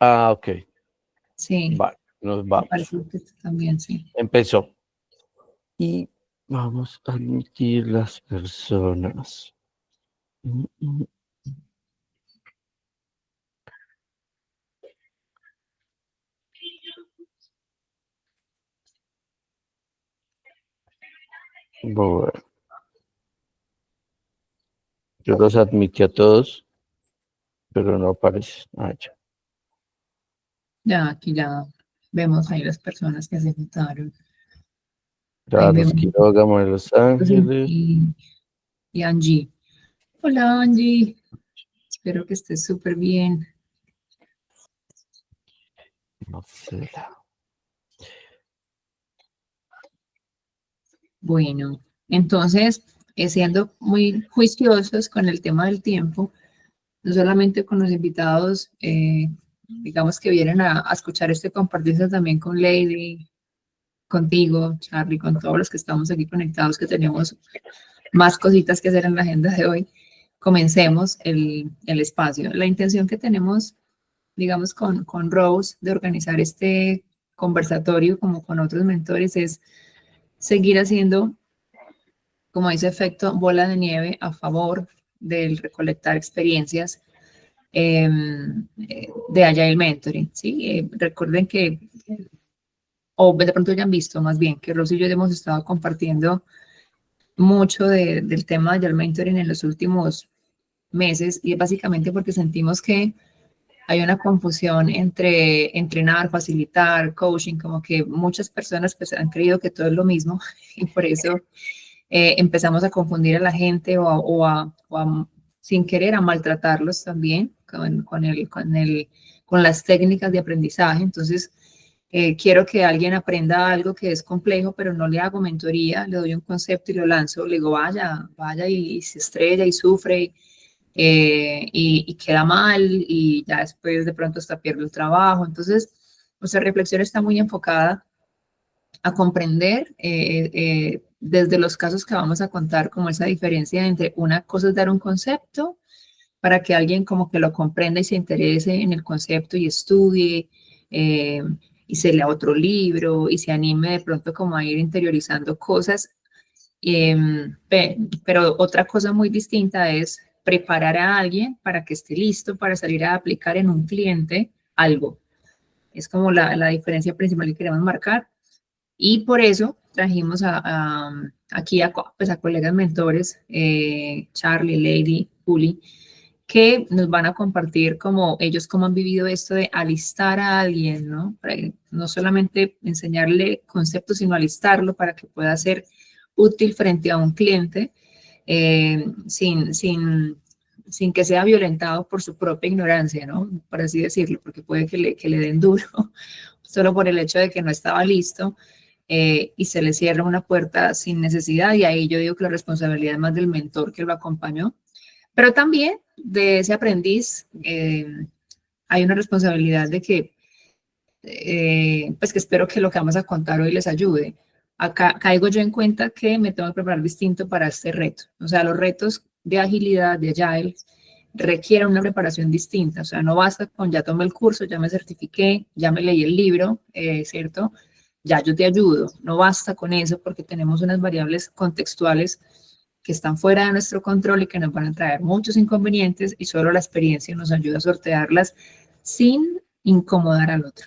Ah, ok. Sí. Vale, nos Me vamos. parece que también, sí. Empezó. Y vamos a admitir las personas. Mm, mm. Bueno, yo los admití a todos, pero no aparece. Ah, ya. Ya, aquí ya vemos ahí las personas que se juntaron. Ahí Carlos vemos Quiroga, de Los Ángeles. y Angie. Hola, Angie. Espero que estés súper bien. Marcela. Bueno, entonces, siendo muy juiciosos con el tema del tiempo, no solamente con los invitados, digamos que vienen a escuchar este compartirse también con Lady, contigo, Charlie, con todos los que estamos aquí conectados, que tenemos más cositas que hacer en la agenda de hoy. Comencemos el espacio. La intención que tenemos, digamos, con Rose de organizar este conversatorio como con otros mentores es seguir haciendo como ese efecto bola de nieve a favor del recolectar experiencias de Agile Mentoring, ¿sí? Recuerden que, o de pronto ya han visto más bien, que Rosy y yo hemos estado compartiendo mucho del tema de Agile Mentoring en los últimos meses y es básicamente porque sentimos que hay una confusión entre entrenar, facilitar, coaching, como que muchas personas pues han creído que todo es lo mismo y por eso empezamos a confundir a la gente sin querer a maltratarlos también con las técnicas de aprendizaje. Entonces, quiero que alguien aprenda algo que es complejo, pero no le hago mentoría, le doy un concepto y lo lanzo, le digo, vaya y se estrella y sufre y queda mal y ya después de pronto hasta pierde el trabajo. Entonces, nuestra reflexión está muy enfocada a comprender desde los casos que vamos a contar como esa diferencia entre una cosa es dar un concepto para que alguien como que lo comprenda y se interese en el concepto y estudie y se lea otro libro y se anime de pronto como a ir interiorizando cosas. Pero otra cosa muy distinta es preparar a alguien para que esté listo para salir a aplicar en un cliente algo. Es como la diferencia principal que queremos marcar. Y por eso trajimos aquí pues a colegas mentores, Charlie, Lady, Juli, que nos van a compartir como ellos cómo han vivido esto de alistar a alguien, ¿no? Para no solamente enseñarle conceptos, sino alistarlo para que pueda ser útil frente a un cliente sin que sea violentado por su propia ignorancia, ¿no? Por así decirlo, porque puede que le den duro solo por el hecho de que no estaba listo y se le cierra una puerta sin necesidad y ahí yo digo que la responsabilidad es más del mentor que lo acompañó, pero también de ese aprendiz hay una responsabilidad de que, pues que espero que lo que vamos a contar hoy les ayude. Acá caigo yo en cuenta que me tengo que preparar distinto para este reto. O sea, los retos de agilidad, de Agile, requieren una preparación distinta. O sea, no basta con ya tomé el curso, ya me certifiqué, ya me leí el libro, ¿cierto? Ya yo te ayudo. No basta con eso porque tenemos unas variables contextuales que están fuera de nuestro control y que nos van a traer muchos inconvenientes y solo la experiencia nos ayuda a sortearlas sin incomodar al otro.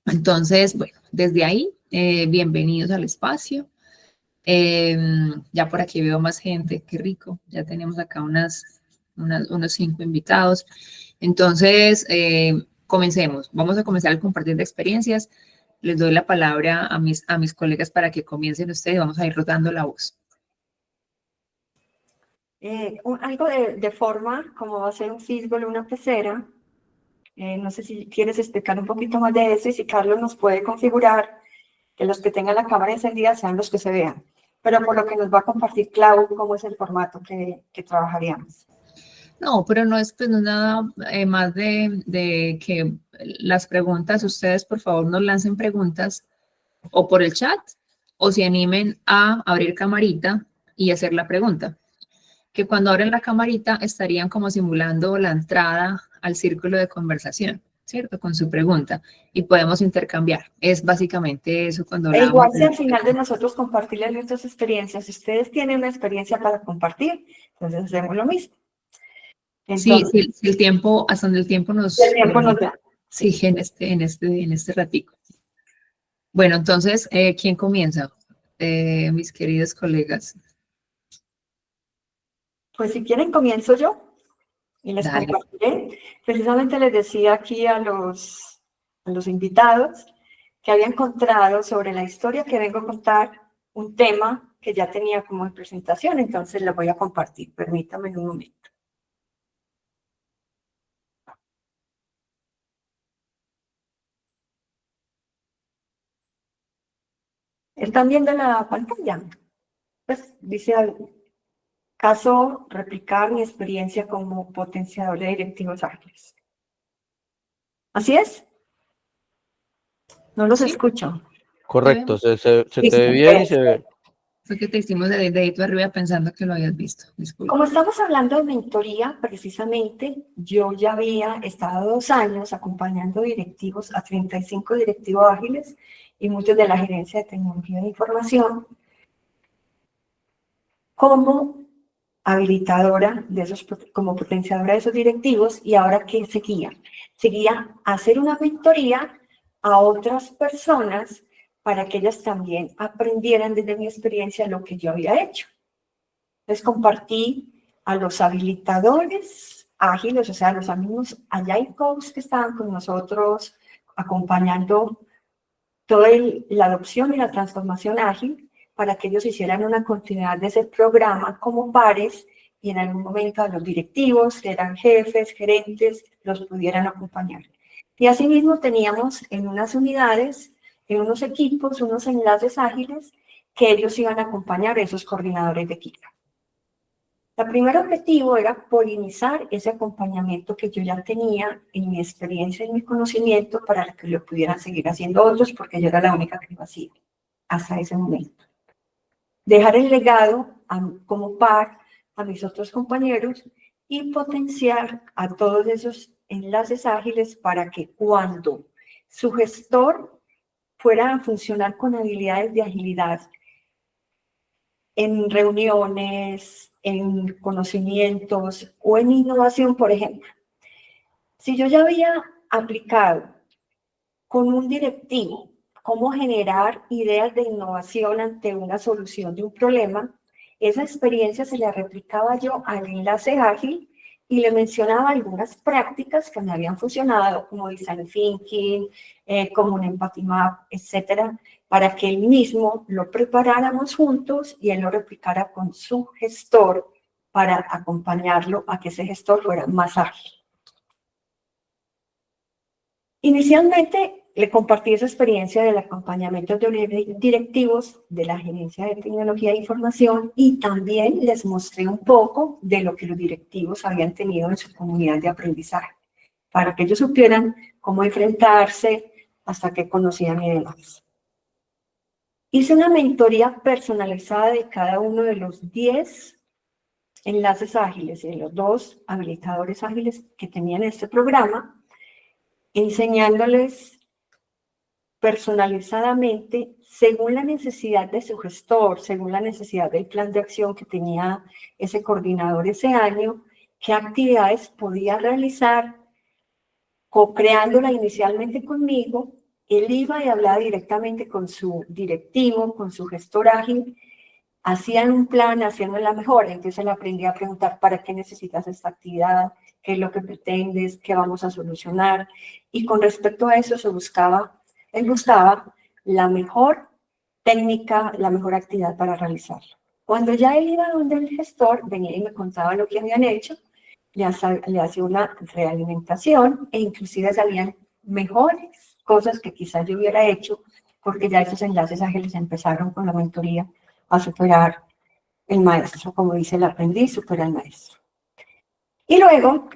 Entonces, bueno, desde ahí, bienvenidos al espacio. Ya por aquí veo más gente, qué rico. Ya tenemos acá unos 5 invitados. Entonces, comencemos. Vamos a comenzar el compartir de experiencias. Les doy la palabra a mis colegas para que comiencen ustedes. Vamos a ir rotando la voz. Algo de forma, como va a ser un fishbowl, una pecera. No sé si quieres explicar un poquito más de eso y si Carlos nos puede configurar que los que tengan la cámara encendida sean los que se vean. Pero por lo que nos va a compartir Clau, cómo es el formato que trabajaríamos. No, pero no es pues, no nada más de que las preguntas, ustedes por favor nos lancen preguntas o por el chat o se animen a abrir camarita y hacer la pregunta. Que cuando abren la camarita estarían como simulando la entrada al círculo de conversación, ¿cierto? Con su pregunta y podemos intercambiar. Es básicamente eso cuando E hablamos. igual si al final de nosotros compartirles nuestras experiencias, si ustedes tienen una experiencia para compartir, entonces hacemos lo mismo. Sí, Entonces, sí, el tiempo, hasta donde el tiempo nos el tiempo nos da. sí, en este ratico. Bueno, entonces, ¿quién comienza? Mis queridos colegas. Pues si quieren comienzo yo y les Dale. compartiré. Precisamente les decía aquí a los invitados que había encontrado sobre la historia que vengo a contar un tema que ya tenía como en presentación, entonces lo voy a compartir. Permítanme un momento. ¿Están viendo la pantalla? Pues dice algo. Caso replicar mi experiencia como potenciador de directivos ágiles. ¿Así es? No los Sí, escucho. Correcto, se te Listo. ve bien y se ve. fue que te hicimos de dedito arriba pensando que lo habías visto. Disculpa. Como estamos hablando de mentoría, precisamente, yo ya había estado 2 años acompañando directivos a 35 directivos ágiles y muchos de la gerencia de tecnología de información como habilitadora de esos, como potenciadora de esos directivos. Y ahora, ¿qué seguía? Seguía hacer una mentoría a otras personas para que ellas también aprendieran desde mi experiencia lo que yo había hecho. Les compartí a los habilitadores ágiles, o sea, los amigos Agile Coach que estaban con nosotros acompañando toda la adopción y la transformación ágil para que ellos hicieran una continuidad de ese programa como pares y en algún momento a los directivos, que eran jefes, gerentes, los pudieran acompañar. Y asimismo teníamos en unas unidades, en unos equipos, unos enlaces ágiles que ellos iban a acompañar a esos coordinadores de equipo. El primer objetivo era polinizar ese acompañamiento que yo ya tenía en mi experiencia, en mi conocimiento, para que lo pudieran seguir haciendo otros, porque yo era la única que lo hacía hasta ese momento. Dejar el legado como par a mis otros compañeros y potenciar a todos esos enlaces ágiles para que cuando su gestor fuera a funcionar con habilidades de agilidad en reuniones, en conocimientos o en innovación, por ejemplo. Si yo ya había aplicado con un directivo cómo generar ideas de innovación ante una solución de un problema, esa experiencia se la replicaba yo al enlace ágil y le mencionaba algunas prácticas que me habían funcionado, como design thinking, como un empathy map, etcétera, para que él mismo lo preparáramos juntos y él lo replicara con su gestor para acompañarlo a que ese gestor fuera más ágil. Inicialmente le compartí esa experiencia del acompañamiento de directivos de la Gerencia de Tecnología de Información y también les mostré un poco de lo que los directivos habían tenido en su comunidad de aprendizaje, para que ellos supieran cómo enfrentarse hasta que conocían y demás. Hice una mentoría personalizada de cada uno de los 10 enlaces ágiles y de los 2 habilitadores ágiles que tenían este programa, enseñándoles personalizadamente según la necesidad de su gestor, según la necesidad del plan de acción que tenía ese coordinador ese año, qué actividades podía realizar, co-creándola inicialmente conmigo. Él iba y hablaba directamente con su directivo, con su gestor ágil, hacían un plan, haciendo la mejora. Entonces él aprendía a preguntar para qué necesitas esta actividad, qué es lo que pretendes, qué vamos a solucionar. Y con respecto a eso él buscaba la mejor técnica, la mejor actividad para realizarlo. Cuando ya él iba donde el gestor, venía y me contaba lo que habían hecho, le hacía una realimentación e inclusive salían mejores cosas que quizás yo hubiera hecho, porque ya esos enlaces ágiles empezaron con la mentoría a superar el maestro, como dice el aprendiz, supera al maestro. Y luego,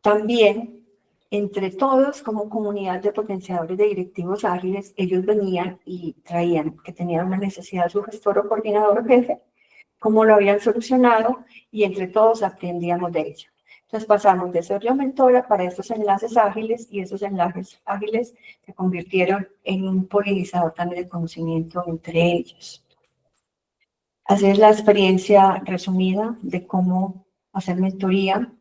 también, entre todos, como comunidad de potenciadores de directivos ágiles, ellos venían y traían que tenían una necesidad su gestor o coordinador o jefe, cómo lo habían solucionado, y entre todos aprendíamos de ello. Entonces pasamos de ser yo mentora para estos enlaces ágiles y esos enlaces ágiles se convirtieron en un polinizador también de conocimiento entre ellos. Así es la experiencia resumida de cómo hacer mentoría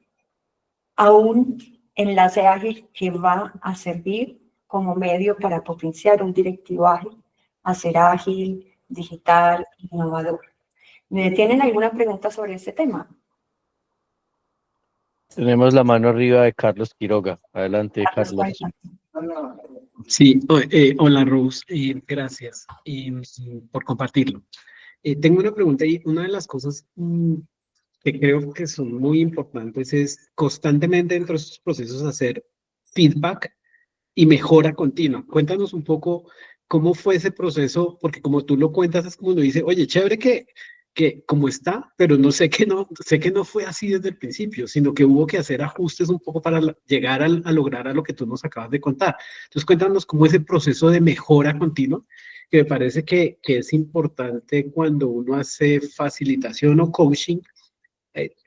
a un enlace ágil que va a servir como medio para potenciar un directivo ágil, a ser ágil, digital, innovador. ¿Me tienen alguna pregunta sobre este tema? Tenemos la mano arriba de Carlos Quiroga. Adelante, Carlos. Sí, hola Rose, gracias por compartirlo. Tengo una pregunta y una de las cosas que creo que son muy importantes es constantemente dentro de estos procesos hacer feedback y mejora continua. Cuéntanos un poco cómo fue ese proceso, porque como tú lo cuentas es como uno dice, oye, chévere que como está, pero no sé que no fue así desde el principio, sino que hubo que hacer ajustes un poco para llegar a lograr a lo que tú nos acabas de contar. Entonces cuéntanos cómo ese proceso de mejora continua, que me parece que es importante cuando uno hace facilitación o coaching,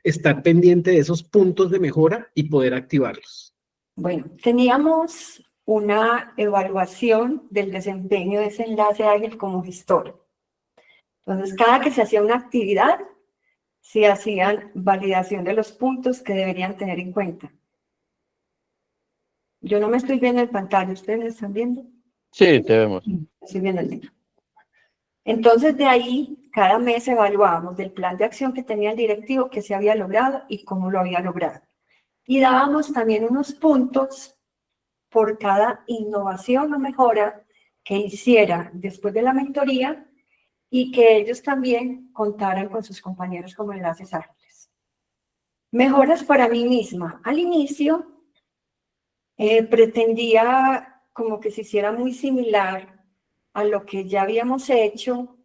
estar pendiente de esos puntos de mejora y poder activarlos. Bueno, teníamos una evaluación del desempeño de ese enlace ágil como gestor. Entonces, cada que se hacía una actividad, se hacían validación de los puntos que deberían tener en cuenta. Yo no me estoy viendo en pantalla, ¿ustedes me están viendo? Sí, te vemos. Estoy viendo el libro. Entonces, de ahí, cada mes evaluábamos del plan de acción que tenía el directivo, qué se había logrado y cómo lo había logrado. Y dábamos también unos puntos por cada innovación o mejora que hiciera después de la mentoría y que ellos también contaran con sus compañeros como enlaces ágiles. Mejoras para mí misma. Al inicio pretendía como que se hiciera muy similar a lo que ya habíamos hecho,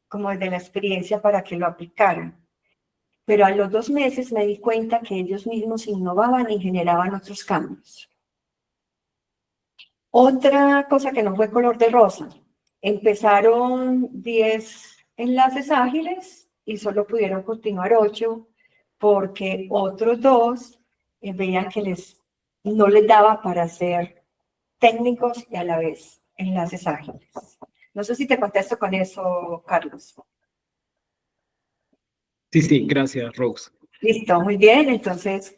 como desde la experiencia para que lo aplicaran. Pero a los 2 meses me di cuenta que ellos mismos innovaban y generaban otros cambios. Otra cosa que no fue color de rosa. Empezaron 10 enlaces ágiles y solo pudieron continuar 8 porque otros 2 veían que no les daba para ser técnicos y a la vez enlaces ágiles. No sé si te contesto con eso, Carlos. Sí, gracias, Rose. Listo, muy bien. Entonces,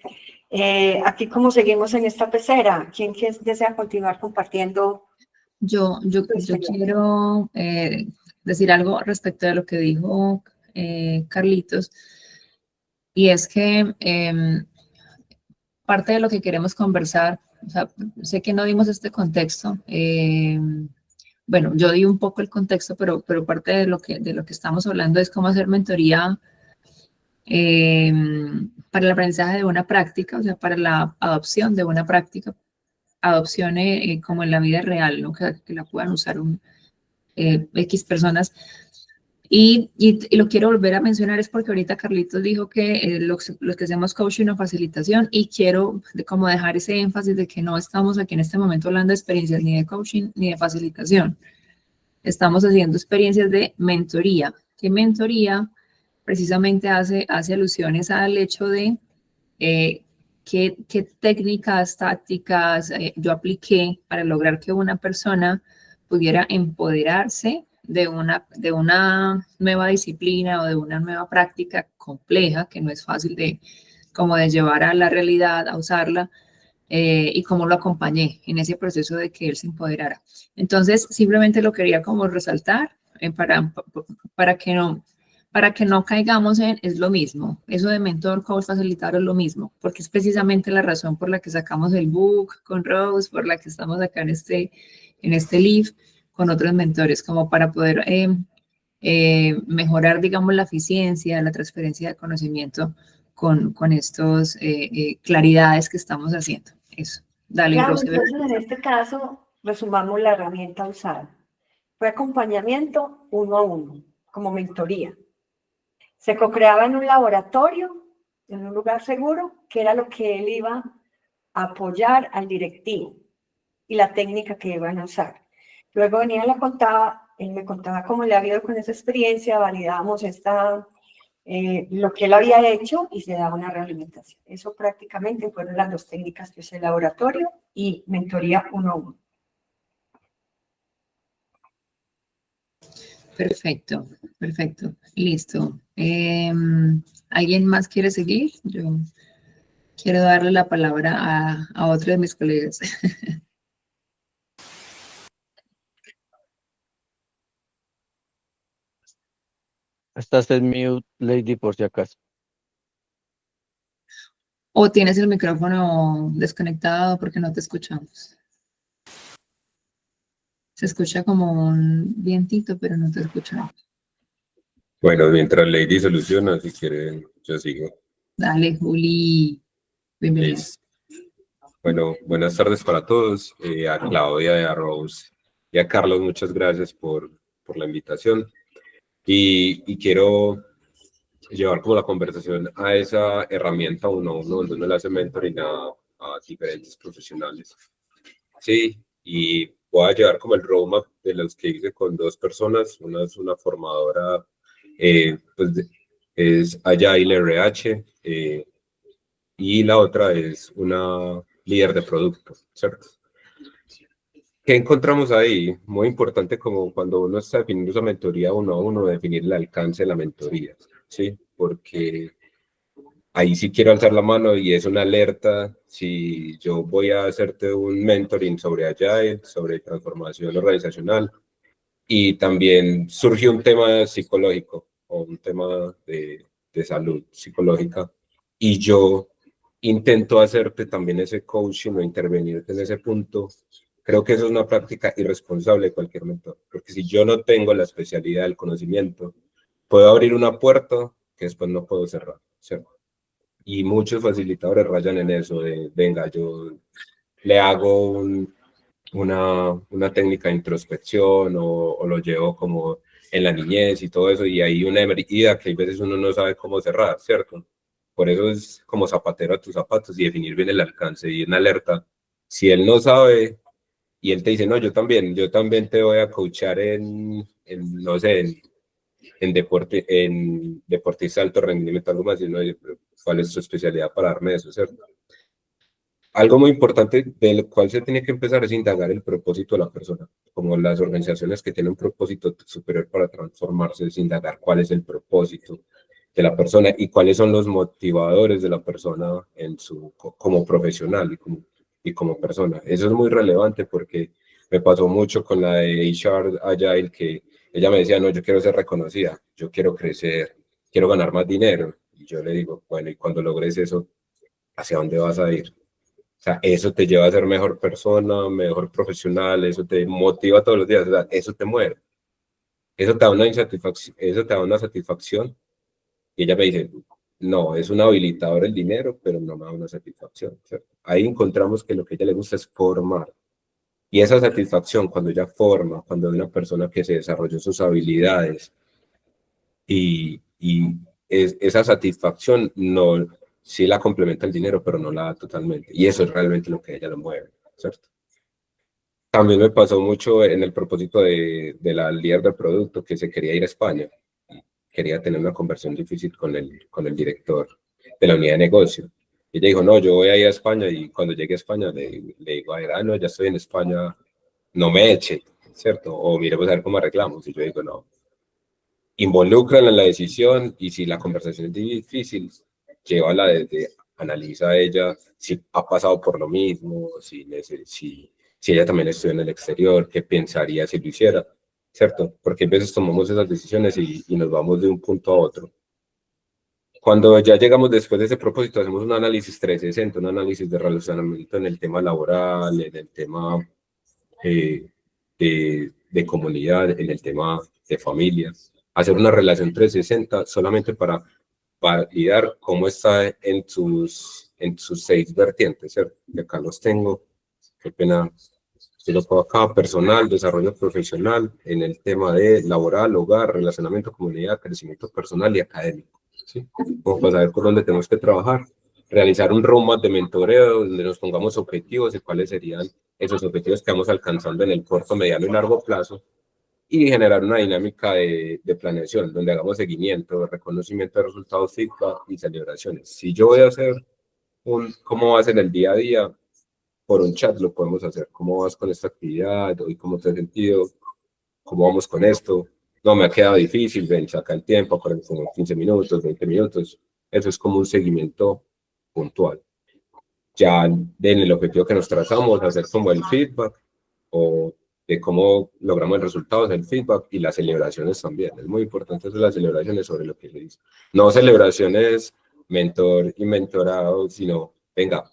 aquí como seguimos en esta pecera, ¿quién desea continuar compartiendo? Yo quiero decir algo respecto de lo que dijo Carlitos, y es que parte de lo que queremos conversar, o sea, sé que no dimos este contexto, bueno, yo di un poco el contexto, pero parte de lo que estamos hablando es cómo hacer mentoría para el aprendizaje de una práctica, o sea, para la adopción de una práctica, adopción como en la vida real, ¿no? Que la puedan usar X personas. Y lo quiero volver a mencionar es porque ahorita Carlitos dijo que los que hacemos coaching o facilitación, y quiero como dejar ese énfasis de que no estamos aquí en este momento hablando de experiencias ni de coaching ni de facilitación. Estamos haciendo experiencias de mentoría. ¿Qué mentoría? Precisamente hace alusiones al hecho de qué técnicas, tácticas yo apliqué para lograr que una persona pudiera empoderarse de una nueva disciplina o de una nueva práctica compleja que no es fácil de llevar a la realidad, a usarla, y cómo lo acompañé en ese proceso de que él se empoderara. Entonces, simplemente lo quería como resaltar para que no caigamos en es lo mismo. Eso de mentor, coach, facilitador es lo mismo, porque es precisamente la razón por la que sacamos el book con Rose, por la que estamos acá en este live con otros mentores, como para poder mejorar, digamos, la eficiencia, la transferencia de conocimiento con estos claridades que estamos haciendo. Eso. Dale, Claro, Rose. entonces en este caso, resumamos la herramienta usada. Fue acompañamiento 1 a 1, como mentoría. Se co-creaba en un laboratorio, en un lugar seguro, que era lo que él iba a apoyar al directivo y la técnica que iban a usar. Luego venía, él me contaba cómo le había ido con esa experiencia, validábamos esta lo que él había hecho y se daba una realimentación. Eso prácticamente fueron las dos técnicas que usé: laboratorio y mentoría 1-1. Perfecto, perfecto, listo. ¿Alguien más quiere seguir? Yo quiero darle la palabra a otro de mis colegas. Estás en mute, Lady, por si acaso. ¿O tienes el micrófono desconectado porque no te escuchamos? Se escucha como un vientito, pero no te escuchamos. Bueno, mientras Lady soluciona, si quieren, yo sigo. Dale, Juli, bienvenido. Listo. Bueno, buenas tardes para todos. A Claudia, a Rose y a Carlos, muchas gracias por la invitación. Y quiero llevar como la conversación a esa herramienta 1-1, donde uno le hace mentoring a diferentes profesionales. Sí, y voy a llevar como el roadmap de los que hice con dos personas. Una es una formadora, pues es Agile RH, y la otra es una líder de producto, ¿cierto? ¿Qué encontramos ahí? Muy importante, como cuando uno está definiendo esa mentoría 1-1, definir el alcance de la mentoría, ¿sí? Porque ahí sí quiero alzar la mano y es una alerta. Si yo voy a hacerte un mentoring sobre Agile, sobre transformación organizacional, y también surgió un tema psicológico o un tema de salud psicológica, y yo intento hacerte también ese coaching o intervenirte en ese punto, creo que eso es una práctica irresponsable de cualquier mentor, porque si yo no tengo la especialidad del conocimiento, puedo abrir una puerta que después no puedo cerrar, ¿cierto? Y muchos facilitadores rayan en eso de, venga, yo le hago una técnica de introspección o lo llevo como en la niñez y todo eso, y hay una herida que a veces uno no sabe cómo cerrar, ¿cierto? Por eso es como zapatero a tus zapatos y definir bien el alcance y una alerta. Si él no sabe y él te dice, no, yo también te voy a coachar no sé, en deportista de alto rendimiento, algo más, y no, ¿cuál es tu especialidad para darme eso, cierto? Algo muy importante del cual se tiene que empezar es indagar el propósito de la persona, como las organizaciones que tienen un propósito superior para transformarse, es indagar cuál es el propósito de la persona y cuáles son los motivadores de la persona como profesional y como persona. Eso es muy relevante porque me pasó mucho con la de HR Agile, que ella me decía, no, yo quiero ser reconocida, yo quiero crecer, quiero ganar más dinero. Y yo le digo, bueno, y cuando logres eso, ¿hacia dónde vas a ir? O sea, eso te lleva a ser mejor persona, mejor profesional, eso te motiva todos los días, o sea, eso te mueve. Eso te da una insatisfacción, eso te da una satisfacción. Y ella me dice, no, es un habilitador el dinero, pero no me da una satisfacción, ¿cierto? Ahí encontramos que lo que a ella le gusta es formar. Y esa satisfacción, cuando ella forma, cuando es una persona que se desarrolló sus habilidades, y esa satisfacción no, sí la complementa el dinero, pero no la da totalmente. Y eso es realmente lo que a ella lo mueve, ¿cierto? También me pasó mucho en el propósito de la líder del producto, que se quería ir a España. Quería tener una conversión difícil con el director de la unidad de negocio. Y ella dijo, no, yo voy a ir a España, y cuando llegue a España le digo, no, ya estoy en España, no me eche, ¿cierto? O miremos a ver cómo arreglamos. Y yo digo, no, involúcrala en la decisión, y si la conversación es difícil, llévala desde, analiza a ella si ha pasado por lo mismo, si ella también estudia en el exterior, qué pensaría si lo hiciera, ¿cierto? Porque a veces tomamos esas decisiones y nos vamos de un punto a otro. Cuando ya llegamos después de ese propósito, hacemos un análisis 360, un análisis de relacionamiento en el tema laboral, en el tema de comunidad, en el tema de familia. Hacer una relación 360 solamente para validar cómo está en sus 6 vertientes, ¿cierto? Que acá los tengo, qué pena. Yo lo pongo acá: personal, desarrollo profesional, en el tema de laboral, hogar, relacionamiento, comunidad, crecimiento personal y académico, ¿sí? Como para saber por dónde tenemos que trabajar, realizar un roadmap de mentoreo donde nos pongamos objetivos y cuáles serían esos objetivos que vamos alcanzando en el corto, mediano y largo plazo, y generar una dinámica de planeación, donde hagamos seguimiento, reconocimiento de resultados, feedback y celebraciones. Si yo voy a hacer cómo vas en el día a día, por un chat lo podemos hacer. ¿Cómo vas con esta actividad? ¿Hoy cómo te has sentido? ¿Cómo vamos con esto? No, me ha quedado difícil, ven, saca el tiempo, como 15 minutos, 20 minutos. Eso es como un seguimiento puntual. Ya en el objetivo que nos trazamos, hacer como el feedback o de cómo logramos el resultado del feedback y las celebraciones también. Es muy importante hacer las celebraciones sobre lo que le dice. No celebraciones mentor y mentorado, sino, venga,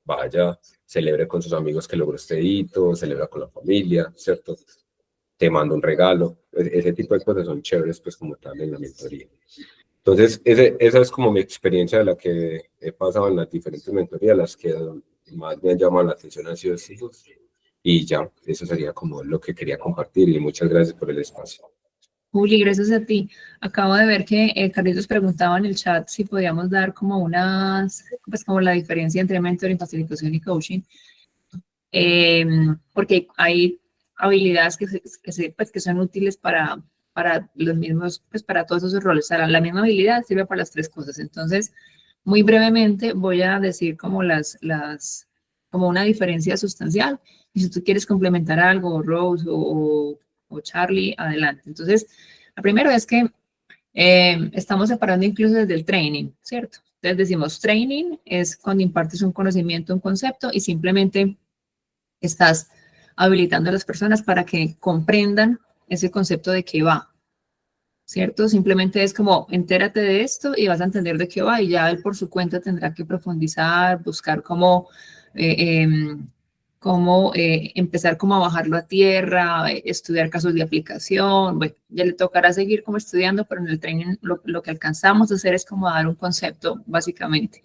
vaya, celebre con sus amigos que logró este hito, celebra con la familia, ¿cierto? Te mando un regalo. Ese tipo de cosas son chéveres, pues, como tal en la mentoría. Entonces, esa es como mi experiencia de la que he pasado en las diferentes mentorías, las que más me han llamado la atención han sido estos. Y ya, eso sería como lo que quería compartir y muchas gracias por el espacio. Juli, gracias a ti. Acabo de ver que Carlitos preguntaba en el chat si podíamos dar como pues como la diferencia entre mentoring, facilitación y coaching, porque hay habilidades que son útiles para los mismos, pues para todos esos roles. O sea, la misma habilidad sirve para las tres cosas. Entonces, muy brevemente voy a decir como como una diferencia sustancial. Y si tú quieres complementar algo, Rose o Charlie, adelante. Entonces, lo primero es que estamos separando incluso desde el training, ¿cierto? Entonces decimos training es cuando impartes un conocimiento, un concepto y simplemente estás habilitando a las personas para que comprendan ese concepto de qué va, ¿cierto? Simplemente es como entérate de esto y vas a entender de qué va y ya él por su cuenta tendrá que profundizar, buscar cómo empezar como a bajarlo a tierra, estudiar casos de aplicación, bueno, ya le tocará seguir como estudiando, pero en el training lo que alcanzamos a hacer es como dar un concepto, básicamente.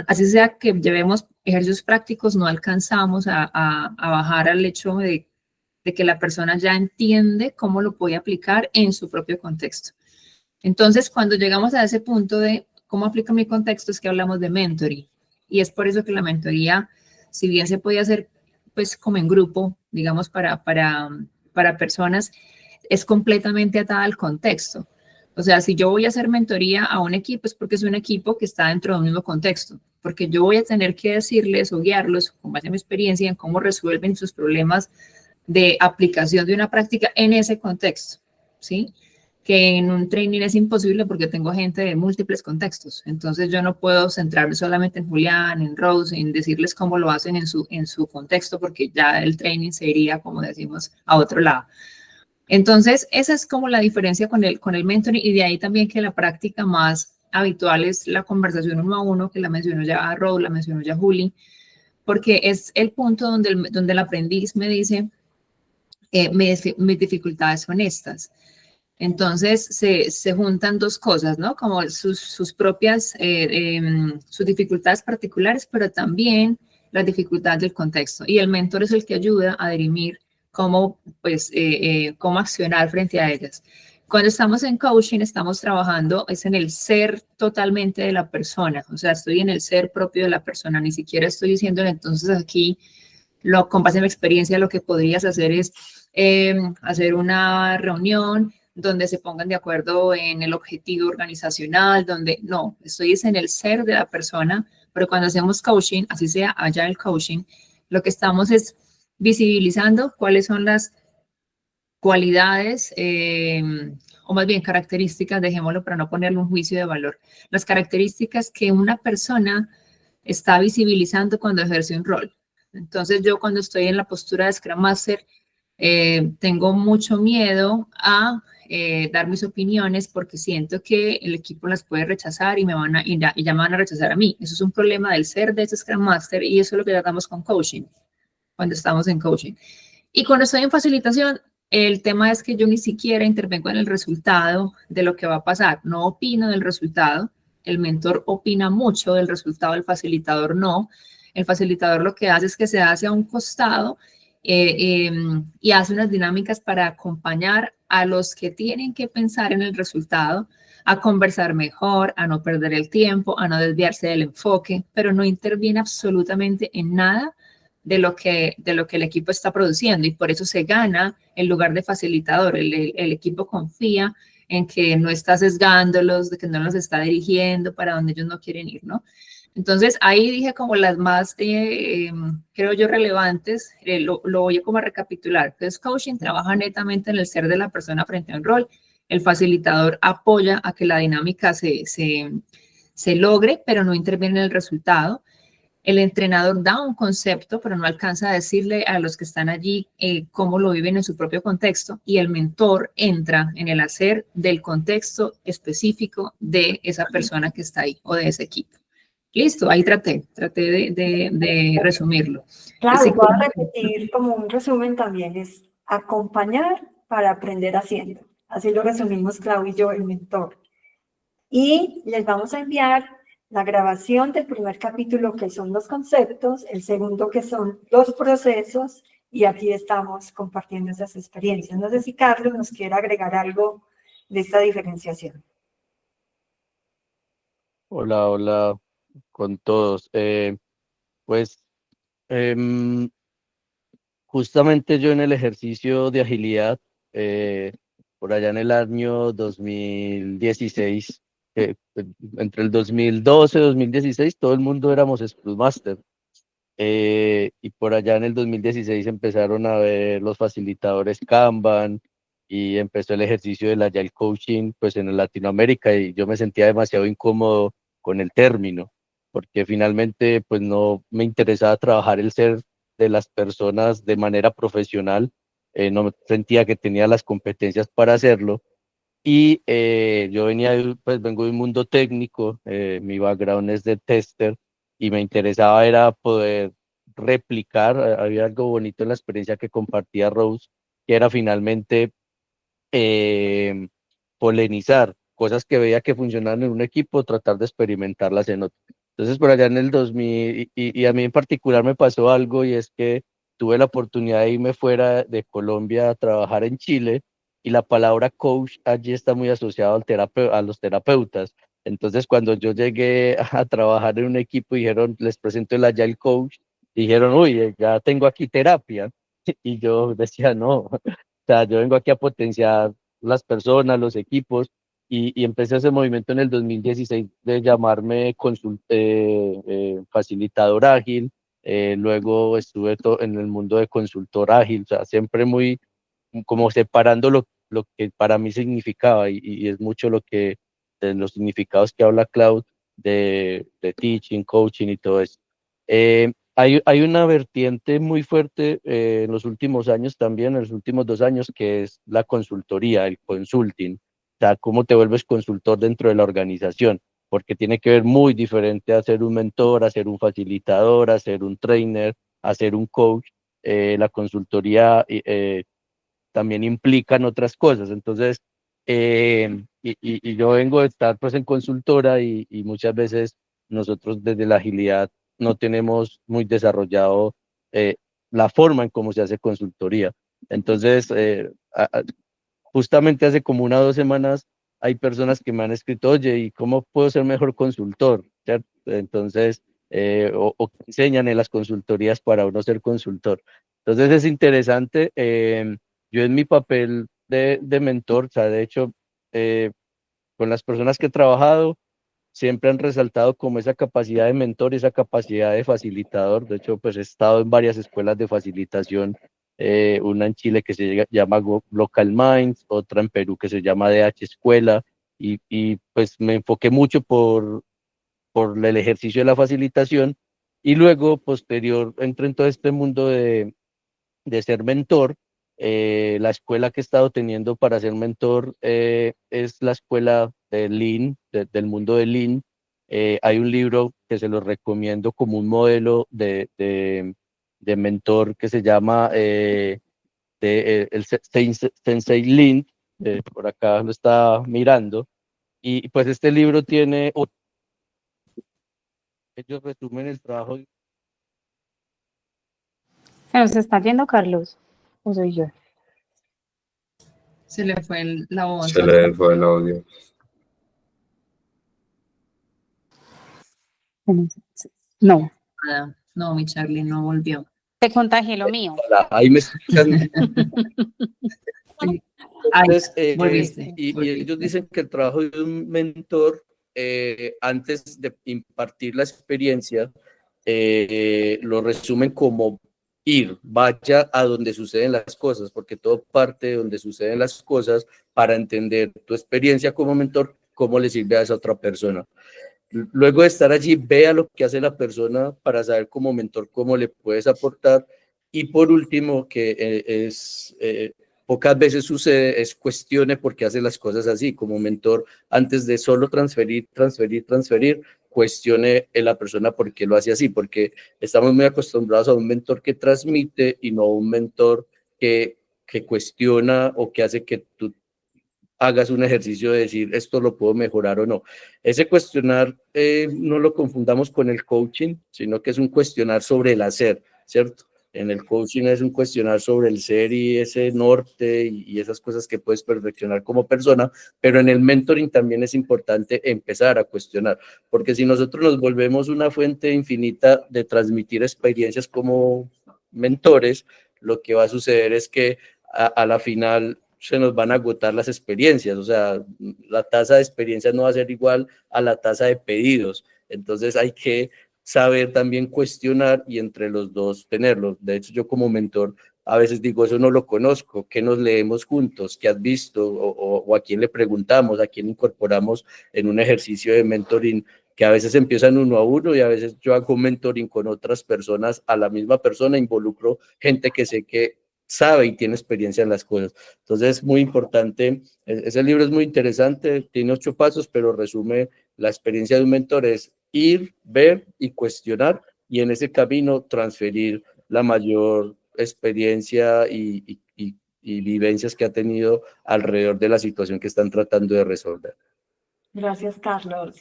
Así sea que llevemos ejercicios prácticos, no alcanzamos a bajar al hecho de que la persona ya entiende cómo lo puede aplicar en su propio contexto. Entonces, cuando llegamos a ese punto de cómo aplico mi contexto, es que hablamos de mentoring. Y es por eso que la mentoría, si bien se puede hacer pues como en grupo, digamos, para personas, es completamente atada al contexto. O sea, si yo voy a hacer mentoría a un equipo, es porque es un equipo que está dentro de un mismo contexto, porque yo voy a tener que decirles o guiarlos con base en mi experiencia en cómo resuelven sus problemas de aplicación de una práctica en ese contexto, ¿sí? Que en un training es imposible porque tengo gente de múltiples contextos. Entonces yo no puedo centrarme solamente en Julián, en Rose, en decirles cómo lo hacen en su contexto, porque ya el training se iría, como decimos, a otro lado. Entonces, esa es como la diferencia con el mentoring y de ahí también que la práctica más habitual es la conversación uno a uno, que la mencionó ya Rose, la mencionó ya Juli, porque es el punto donde el aprendiz me dice, mis dificultades son estas. Entonces, se juntan dos cosas, ¿no? Como sus propias, sus dificultades particulares, pero también las dificultades del contexto. Y el mentor es el que ayuda a dirimir cómo accionar frente a ellas. Cuando estamos en coaching, estamos trabajando, es en el ser totalmente de la persona. O sea, estoy en el ser propio de la persona. Ni siquiera estoy diciéndole, entonces aquí, con base en mi experiencia, lo que podrías hacer es hacer una reunión donde se pongan de acuerdo en el objetivo organizacional, donde no, estoy en el ser de la persona, pero cuando hacemos coaching, así sea allá el coaching, lo que estamos es visibilizando cuáles son las cualidades, o más bien características, dejémoslo para no ponerle un juicio de valor, las características que una persona está visibilizando cuando ejerce un rol. Entonces yo cuando estoy en la postura de Scrum Master, tengo mucho miedo a dar mis opiniones porque siento que el equipo las puede rechazar y ya me van a rechazar a mí. Eso es un problema del ser de ese Scrum Master y eso es lo que tratamos con coaching, cuando estamos en coaching. Y cuando estoy en facilitación, el tema es que yo ni siquiera intervengo en el resultado de lo que va a pasar. No opino del resultado. El mentor opina mucho del resultado, el facilitador no. El facilitador lo que hace es que se hace a un costado y hace unas dinámicas para acompañar a los que tienen que pensar en el resultado, a conversar mejor, a no perder el tiempo, a no desviarse del enfoque, pero no interviene absolutamente en nada de lo que el equipo está produciendo, y por eso se gana el lugar de facilitador. El equipo confía en que no está sesgándolos, de que no los está dirigiendo para donde ellos no quieren ir, ¿no? Entonces, ahí dije como las más, creo yo, relevantes. Lo voy a como a recapitular. Entonces, coaching trabaja netamente en el ser de la persona frente a un rol. El facilitador apoya a que la dinámica se logre, pero no interviene en el resultado. El entrenador da un concepto, pero no alcanza a decirle a los que están allí cómo lo viven en su propio contexto, y el mentor entra en el hacer del contexto específico de esa persona que está ahí o de ese equipo. Listo, ahí traté de resumirlo. Claro, Sí, voy a repetir como un resumen también, es acompañar para aprender haciendo. Así lo resumimos Clau y yo, el mentor. Y les vamos a enviar la grabación del primer capítulo, que son los conceptos, el segundo, que son los procesos, y aquí estamos compartiendo esas experiencias. No sé si Carlos nos quiere agregar algo de esta diferenciación. Hola, hola con todos. Pues justamente yo en el ejercicio de agilidad, por allá en el año 2016, entre el 2012 y 2016, todo el mundo éramos Scrum Master. Y por allá en el 2016 empezaron a ver los facilitadores Kanban y empezó el ejercicio del Agile Coaching pues en Latinoamérica, y yo me sentía demasiado incómodo con el término, porque finalmente pues no me interesaba trabajar el ser de las personas de manera profesional. No sentía que tenía las competencias para hacerlo, y yo pues vengo de un mundo técnico. Mi background es de tester y me interesaba era poder replicar. Había algo bonito en la experiencia que compartía Rose, que era finalmente eh, polinizar cosas que veía que funcionaban en un equipo, tratar de experimentarlas en otro. Entonces, por allá en el 2000, y a mí en particular me pasó algo, y es que tuve la oportunidad de irme fuera de Colombia a trabajar en Chile, y la palabra coach allí está muy asociada a los terapeutas. Entonces, cuando yo llegué a trabajar en un equipo, dijeron, les presento el Agile Coach, dijeron, uy, ya tengo aquí terapia. Y yo decía, no, o sea, yo vengo aquí a potenciar las personas, los equipos, y empecé ese movimiento en el 2016 de llamarme facilitador ágil. Luego estuve en el mundo de consultor ágil, o sea, siempre muy como separando lo que para mí significaba, y es mucho lo que, de los significados que habla Cloud, de teaching, coaching y todo eso. Hay una vertiente muy fuerte en los últimos años también, en los últimos 2 años, que es la consultoría, el consulting. O sea, cómo te vuelves consultor dentro de la organización, porque tiene que ver muy diferente a ser un mentor, a ser un facilitador, a ser un trainer, a ser un coach. La consultoría también implican otras cosas. Entonces, y yo vengo de estar pues en consultora, y muchas veces nosotros desde la agilidad no tenemos muy desarrollado la forma en cómo se hace consultoría. Entonces, justamente hace como 1 o 2 semanas hay personas que me han escrito, oye, ¿y cómo puedo ser mejor consultor? ¿Cierto? Entonces, o que enseñan en las consultorías para uno ser consultor. Entonces es interesante. Yo en mi papel de mentor, o sea, de hecho, con las personas que he trabajado, siempre han resaltado como esa capacidad de mentor y esa capacidad de facilitador. De hecho, pues he estado en varias escuelas de facilitación, una en Chile que se llama Local Minds, otra en Perú que se llama DH Escuela, y pues me enfoqué mucho por el ejercicio de la facilitación, y luego, posterior, entré en todo este mundo de ser mentor. La escuela que he estado teniendo para ser mentor es la escuela de Lean, del mundo de Lean. Hay un libro que se lo recomiendo como un modelo de mentor que se llama el Sensei Lean. Por acá lo está mirando. Y pues este libro tiene, ellos resumen el trabajo. ¿Se nos está yendo Carlos? ¿O soy yo? Se le fue la voz. Se le fue el audio. No. No, mi Charlie no volvió. Te contagié lo mío. Ahí me escuchan. Ay, Entonces, volviste. y ellos dicen que el trabajo de un mentor, antes de impartir la experiencia, lo resumen como vaya a donde suceden las cosas, porque todo parte de donde suceden las cosas para entender tu experiencia como mentor, cómo le sirve a esa otra persona. Luego de estar allí, vea lo que hace la persona para saber como mentor cómo le puedes aportar. Y por último, que pocas veces sucede, es cuestione por qué hace las cosas así. Como mentor, antes de solo transferir, cuestione a la persona por qué lo hace así, porque estamos muy acostumbrados a un mentor que transmite y no a un mentor que cuestiona o que hace que tú hagas un ejercicio de decir esto lo puedo mejorar o no. Ese cuestionar no lo confundamos con el coaching, sino que es un cuestionar sobre el hacer, ¿cierto? En el coaching es un cuestionar sobre el ser y ese norte y esas cosas que puedes perfeccionar como persona, pero en el mentoring también es importante empezar a cuestionar, porque si nosotros nos volvemos una fuente infinita de transmitir experiencias como mentores, lo que va a suceder es que a la final se nos van a agotar las experiencias, o sea, la tasa de experiencias no va a ser igual a la tasa de pedidos, entonces hay que saber también cuestionar y entre los dos tenerlo. De hecho, yo como mentor a veces digo, eso no lo conozco, ¿qué nos leemos juntos? ¿Qué has visto? O a quién le preguntamos, a quién incorporamos en un ejercicio de mentoring que a veces empiezan uno a uno y a veces yo hago mentoring con otras personas, a la misma persona involucro gente que sé que sabe y tiene experiencia en las cosas. Entonces es muy importante, ese libro es muy interesante, tiene 8 pasos, pero resume la experiencia de un mentor es ir, ver y cuestionar y en ese camino transferir la mayor experiencia y vivencias que ha tenido alrededor de la situación que están tratando de resolver. Gracias, Carlos.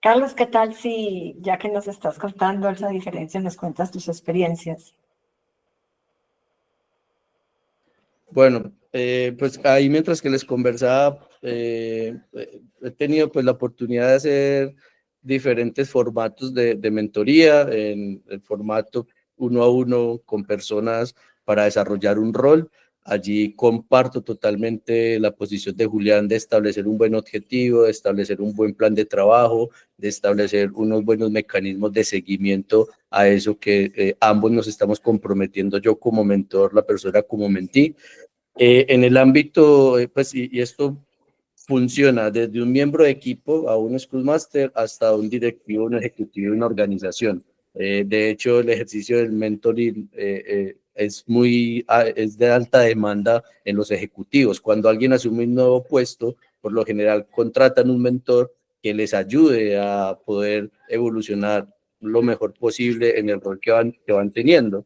Carlos, ¿qué tal si, ya que nos estás contando esa diferencia, nos cuentas tus experiencias? Bueno, pues ahí mientras que les conversaba, he tenido pues la oportunidad de hacer diferentes formatos de mentoría, en el formato 1 a 1 con personas para desarrollar un rol. Allí comparto totalmente la posición de Julián de establecer un buen objetivo, de establecer un buen plan de trabajo, de establecer unos buenos mecanismos de seguimiento a eso que ambos nos estamos comprometiendo, yo como mentor, la persona como mentí. En el ámbito, pues, y esto funciona desde un miembro de equipo a un Scrum Master hasta un directivo, un ejecutivo de una organización. De hecho, el ejercicio del mentoring es de alta demanda en los ejecutivos. Cuando alguien asume un nuevo puesto, por lo general contratan un mentor que les ayude a poder evolucionar lo mejor posible en el rol que van teniendo.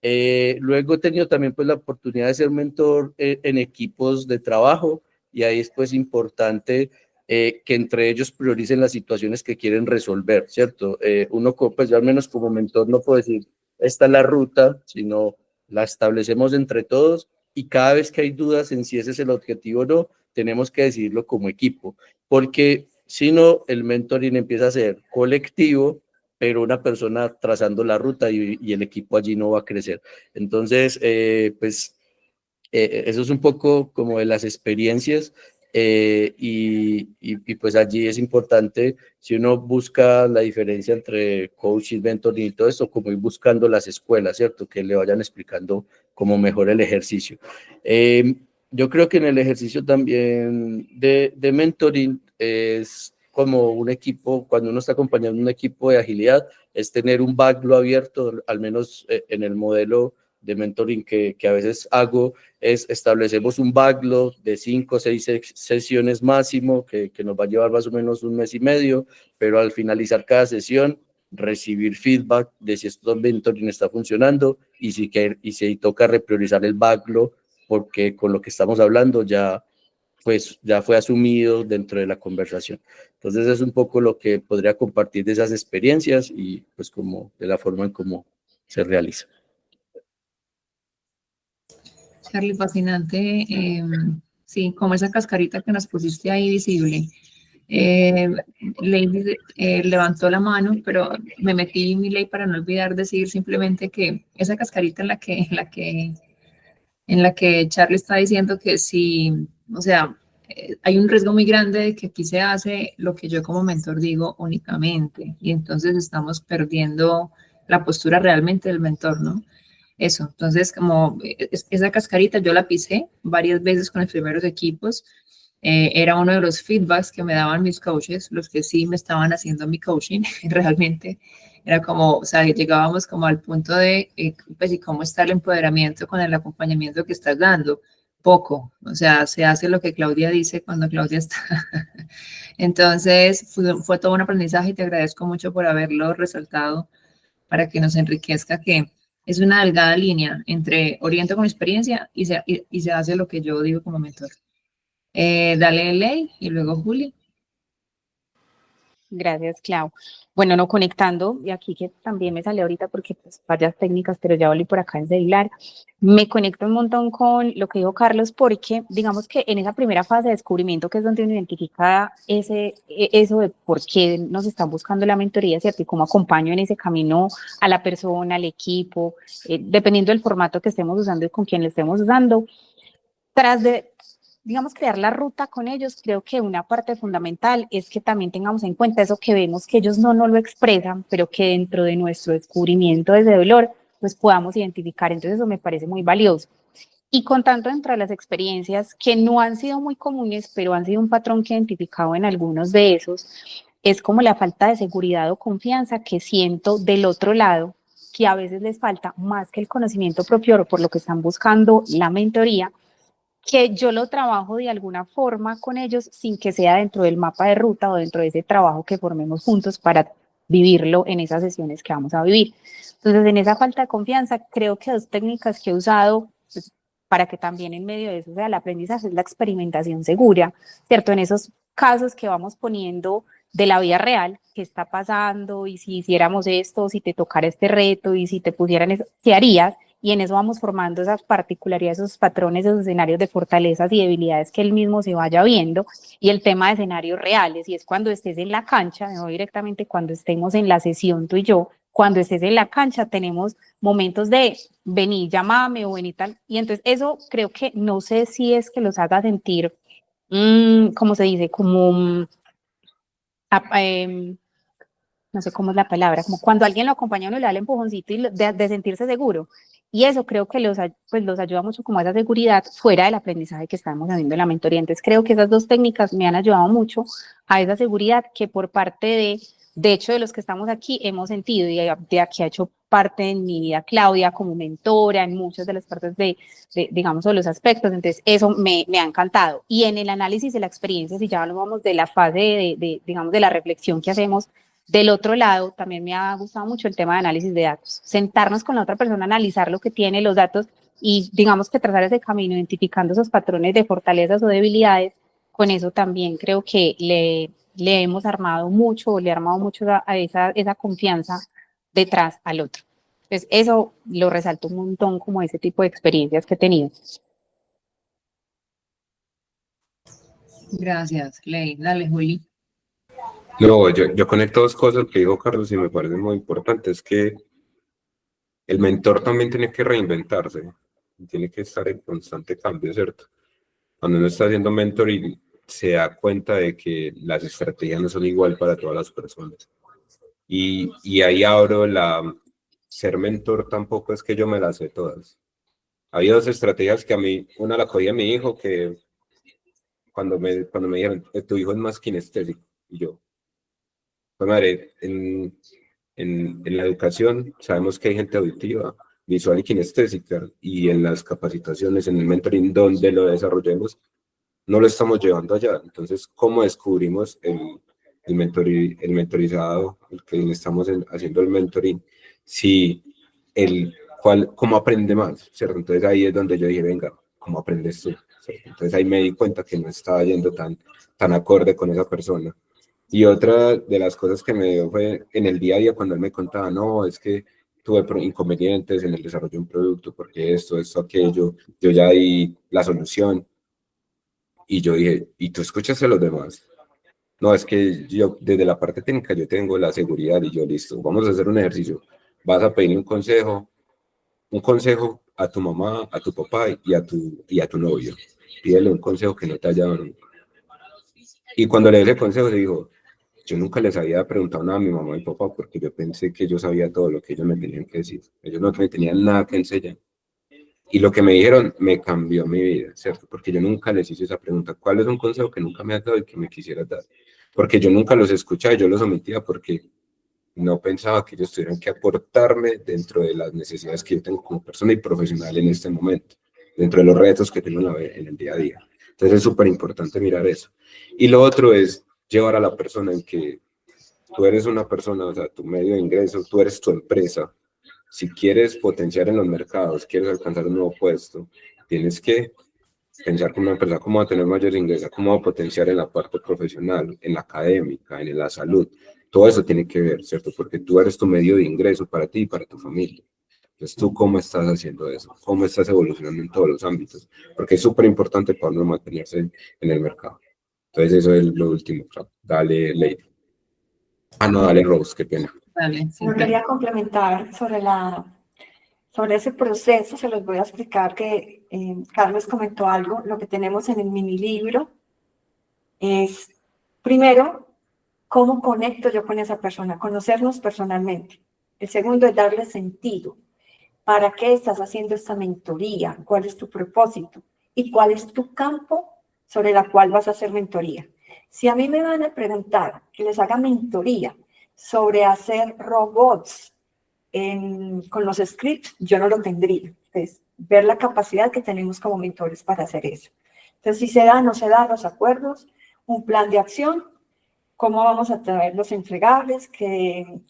Luego he tenido también pues la oportunidad de ser mentor en equipos de trabajo y ahí es pues importante que entre ellos prioricen las situaciones que quieren resolver, ¿cierto? Uno pues yo al menos como mentor no puedo decir esta es la ruta, sino la establecemos entre todos y cada vez que hay dudas en si ese es el objetivo o no, tenemos que decidirlo como equipo, porque si no el mentoring empieza a ser colectivo pero una persona trazando la ruta y el equipo allí no va a crecer. Entonces, pues eso es un poco como de las experiencias y pues allí es importante, si uno busca la diferencia entre coaching, mentoring y todo esto, como ir buscando las escuelas, ¿cierto? Que le vayan explicando cómo mejor el ejercicio. Yo creo que en el ejercicio también de mentoring es como un equipo, cuando uno está acompañando un equipo de agilidad, es tener un backlog abierto, al menos en el modelo de mentoring que a veces hago, establecemos un backlog de 5 o 6 sesiones máximo, que nos va a llevar más o menos 1 mes y medio, pero al finalizar cada sesión, recibir feedback de si esto mentoring está funcionando y si toca repriorizar el backlog, porque con lo que estamos hablando ya fue asumido dentro de la conversación. Entonces es un poco lo que podría compartir de esas experiencias y pues como de la forma en cómo se realiza. Charlie, fascinante. Sí, como esa cascarita que nos pusiste ahí visible. Ley levantó la mano, pero me metí mi ley para no olvidar decir simplemente que esa cascarita en la que Charlie está diciendo que si, o sea, hay un riesgo muy grande de que aquí se hace lo que yo como mentor digo únicamente, y entonces estamos perdiendo la postura realmente del mentor, ¿no? Eso, entonces como esa cascarita yo la pisé varias veces con los primeros equipos, era uno de los feedbacks que me daban mis coaches, los que sí me estaban haciendo mi coaching, realmente era como, o sea, llegábamos como al punto de, pues, ¿y cómo está el empoderamiento con el acompañamiento que estás dando? Poco, o sea, se hace lo que Claudia dice cuando Claudia está. Entonces, fue todo un aprendizaje y te agradezco mucho por haberlo resaltado para que nos enriquezca, que es una delgada línea entre oriento con experiencia y se hace lo que yo digo como mentor. Dale, Ley, y luego Juli. Gracias, Clau. Bueno, no conectando, y aquí que también me sale ahorita porque pues varias técnicas, pero ya volví por acá en celular, me conecto un montón con lo que dijo Carlos porque digamos que en esa primera fase de descubrimiento que es donde uno identifica eso de por qué nos están buscando la mentoría, ¿cierto? Y cómo acompaño en ese camino a la persona, al equipo, dependiendo del formato que estemos usando y con quién lo estemos usando, tras de digamos, crear la ruta con ellos, creo que una parte fundamental es que también tengamos en cuenta eso que vemos que ellos no lo expresan, pero que dentro de nuestro descubrimiento de ese dolor, pues podamos identificar. Entonces eso me parece muy valioso. Y contando dentro de las experiencias que no han sido muy comunes, pero han sido un patrón que he identificado en algunos de esos, es como la falta de seguridad o confianza que siento del otro lado, que a veces les falta más que el conocimiento propio o por lo que están buscando la mentoría, que yo lo trabajo de alguna forma con ellos sin que sea dentro del mapa de ruta o dentro de ese trabajo que formemos juntos para vivirlo en esas sesiones que vamos a vivir. Entonces, en esa falta de confianza, creo que dos técnicas que he usado pues, para que también en medio de eso sea el aprendizaje es la experimentación segura, ¿cierto? En esos casos que vamos poniendo de la vida real, qué está pasando y si hiciéramos esto, si te tocara este reto y si te pusieran eso, ¿qué harías? Y en eso vamos formando esas particularidades, esos patrones, esos escenarios de fortalezas y debilidades que él mismo se vaya viendo. Y el tema de escenarios reales, y es cuando estés en la cancha, no directamente cuando estemos en la sesión tú y yo, cuando estés en la cancha tenemos momentos de vení, llámame o vení tal. Y entonces eso creo que no sé si es que los haga sentir, ¿cómo se dice? Como no sé cómo es la palabra, como cuando alguien lo acompaña a uno le da el empujoncito y de sentirse seguro. Y eso creo que pues los ayuda mucho como a esa seguridad fuera del aprendizaje que estamos haciendo en la mentoría. Entonces creo que esas dos técnicas me han ayudado mucho a esa seguridad que por parte de hecho de los que estamos aquí hemos sentido y de aquí ha hecho parte en mi vida Claudia como mentora en muchas de las partes digamos, de los aspectos. Entonces eso me ha encantado. Y en el análisis de la experiencia, si ya hablamos de la fase digamos, de la reflexión que hacemos, del otro lado, también me ha gustado mucho el tema de análisis de datos, sentarnos con la otra persona, analizar lo que tiene, los datos y digamos que trazar ese camino identificando esos patrones de fortalezas o debilidades. Con eso también creo que le hemos armado mucho, le he armado mucho a esa confianza detrás al otro. Entonces eso lo resalto un montón como ese tipo de experiencias que he tenido. Gracias, Ley. Dale, Juli. No, yo conecto dos cosas que dijo Carlos y me parecen muy importantes, que el mentor también tiene que reinventarse, tiene que estar en constante cambio, ¿cierto? Cuando uno está haciendo mentoring, se da cuenta de que las estrategias no son igual para todas las personas. Y ahí abro ser mentor tampoco es que yo me las sé todas. Había dos estrategias que a mí, una la cogí a mi hijo, que cuando me dijeron, tu hijo es más kinestésico, y yo, pues madre, en la educación sabemos que hay gente auditiva, visual y kinestésica, y en las capacitaciones, en el mentoring, donde lo desarrollemos, no lo estamos llevando allá. Entonces, ¿cómo descubrimos el mentorizado, el que estamos haciendo el mentoring, si cómo aprende más, ¿cierto? Entonces ahí es donde yo dije, venga, ¿cómo aprendes tú? ¿Cierto? Entonces ahí me di cuenta que no estaba yendo tan acorde con esa persona. Y otra de las cosas que me dio fue en el día a día cuando él me contaba, no, es que tuve inconvenientes en el desarrollo de un producto, porque esto, aquello, yo ya di la solución. Y yo dije, ¿y tú escuchas a los demás? No, es que yo desde la parte técnica yo tengo la seguridad y yo listo, vamos a hacer un ejercicio. Vas a pedirle un consejo a tu mamá, a tu papá y a tu novio. Pídele un consejo que no te haya dado nunca. Y cuando le di ese consejo, le dijo, yo nunca les había preguntado nada a mi mamá y mi papá porque yo pensé que yo sabía todo lo que ellos me tenían que decir. Ellos no me tenían nada que enseñar. Y lo que me dijeron me cambió mi vida, ¿cierto? Porque yo nunca les hice esa pregunta. ¿Cuál es un consejo que nunca me has dado y que me quisieras dar? Porque yo nunca los escuchaba y yo los omitía porque no pensaba que ellos tuvieran que aportarme dentro de las necesidades que yo tengo como persona y profesional en este momento, dentro de los retos que tengo en el día a día. Entonces es súper importante mirar eso. Y lo otro es llevar a la persona en que tú eres una persona, o sea, tu medio de ingreso, tú eres tu empresa. Si quieres potenciar en los mercados, quieres alcanzar un nuevo puesto, tienes que pensar como una empresa cómo va a tener mayor ingreso, cómo va a potenciar en la parte profesional, en la académica, en la salud. Todo eso tiene que ver, ¿cierto? Porque tú eres tu medio de ingreso para ti y para tu familia. Entonces, ¿tú cómo estás haciendo eso? ¿Cómo estás evolucionando en todos los ámbitos? Porque es súper importante para uno mantenerse en el mercado. Entonces, eso es lo último. Dale, Lady. Ah, no, dale, Rose, qué pena. Dale, sí, Yo quería complementar sobre ese proceso, se los voy a explicar que Carlos comentó algo. Lo que tenemos en el mini libro es, primero, cómo conecto yo con esa persona, conocernos personalmente. El segundo es darle sentido. ¿Para qué estás haciendo esta mentoría? ¿Cuál es tu propósito? ¿Y cuál es tu campo sobre el cual vas a hacer mentoría? Si a mí me van a preguntar que les haga mentoría sobre hacer robots con los scripts, yo no lo tendría. Entonces, ver la capacidad que tenemos como mentores para hacer eso. Entonces, si se da o no se dan los acuerdos, un plan de acción, cómo vamos a traer los entregables,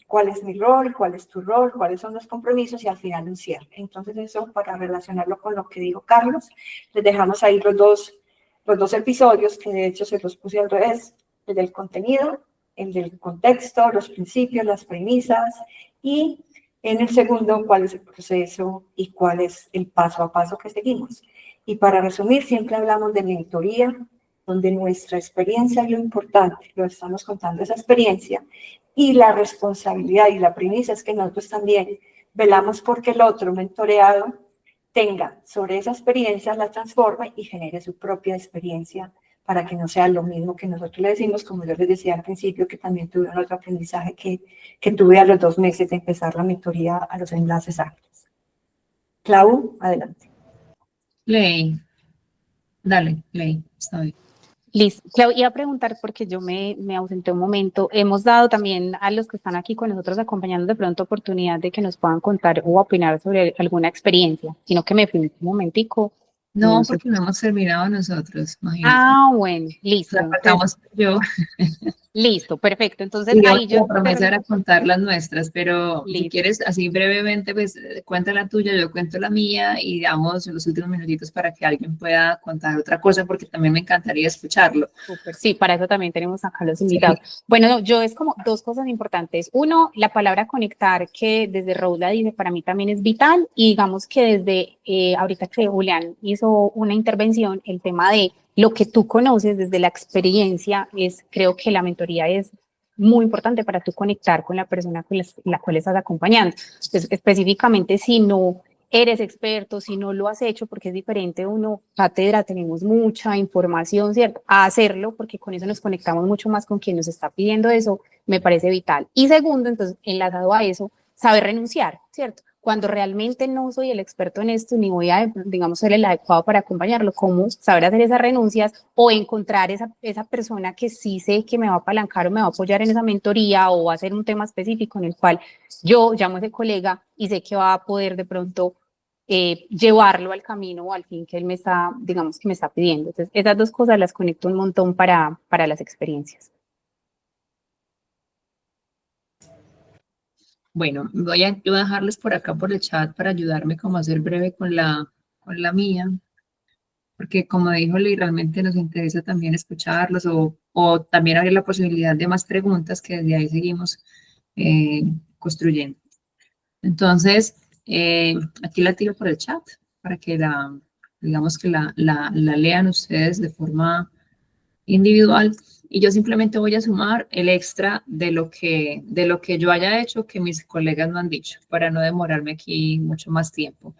cuál es mi rol, cuál es tu rol, cuáles son los compromisos y al final un cierre. Entonces, eso para relacionarlo con lo que dijo Carlos, les dejamos ahí los dos episodios que de hecho se los puse al revés, el del contenido, el del contexto, los principios, las premisas y en el segundo cuál es el proceso y cuál es el paso a paso que seguimos. Y para resumir, siempre hablamos de mentoría, donde nuestra experiencia es lo importante, lo estamos contando esa experiencia, y la responsabilidad y la premisa es que nosotros también velamos porque el otro mentoreado tenga sobre esa experiencia, la transforme y genere su propia experiencia para que no sea lo mismo que nosotros le decimos, como yo les decía al principio, que también tuve un otro aprendizaje que tuve a los 2 meses de empezar la mentoría a los enlaces ágiles. Clau, adelante. Ley. Dale, Ley, está bien. Listo. Clau, iba a preguntar porque yo me ausenté un momento. Hemos dado también a los que están aquí con nosotros acompañando de pronto oportunidad de que nos puedan contar o opinar sobre alguna experiencia, sino que me fui un momentico. No, sé. porque no hemos terminado nosotros, imagínate. Ah, bueno, listo. Estamos yo. Listo, perfecto. Entonces Y ahí yo la promesa era contar las nuestras, pero si Listo. quieres así brevemente, pues cuenta la tuya, yo cuento la mía y damos los últimos minutitos para que alguien pueda contar otra cosa, porque también me encantaría escucharlo. Súper, sí, para eso también tenemos acá los invitados. Sí. Bueno, no, yo es como 2 cosas importantes. Uno, la palabra conectar, que desde Rose la dice, para mí también es vital, y digamos que desde ahorita que Julián hizo una intervención, el tema de lo que tú conoces desde la experiencia, creo que la mentoría es muy importante para tú conectar con la persona con la cual estás acompañando. Entonces, específicamente si no eres experto, si no lo has hecho, porque es diferente uno, cátedra, tenemos mucha información, ¿cierto? A hacerlo, porque con eso nos conectamos mucho más con quien nos está pidiendo eso, me parece vital. Y segundo, entonces, enlazado a eso, saber renunciar, ¿cierto? Cuando realmente no soy el experto en esto, ni voy a, digamos, ser el adecuado para acompañarlo, cómo saber hacer esas renuncias o encontrar esa persona que sí sé que me va a apalancar o me va a apoyar en esa mentoría o va a hacer un tema específico en el cual yo llamo a ese colega y sé que va a poder de pronto llevarlo al camino o al fin que él me está, digamos, que me está pidiendo. Entonces, esas 2 cosas las conecto un montón para las experiencias. Bueno, voy a dejarles por acá por el chat para ayudarme como a ser breve con la mía, porque como dijo Lee, realmente nos interesa también escucharlos o también abrir la posibilidad de más preguntas que desde ahí seguimos construyendo. Entonces, aquí la tiro por el chat para que digamos que la lean ustedes de forma individual, y yo simplemente voy a sumar el extra de lo que yo haya hecho que mis colegas no han dicho, para no demorarme aquí mucho más tiempo.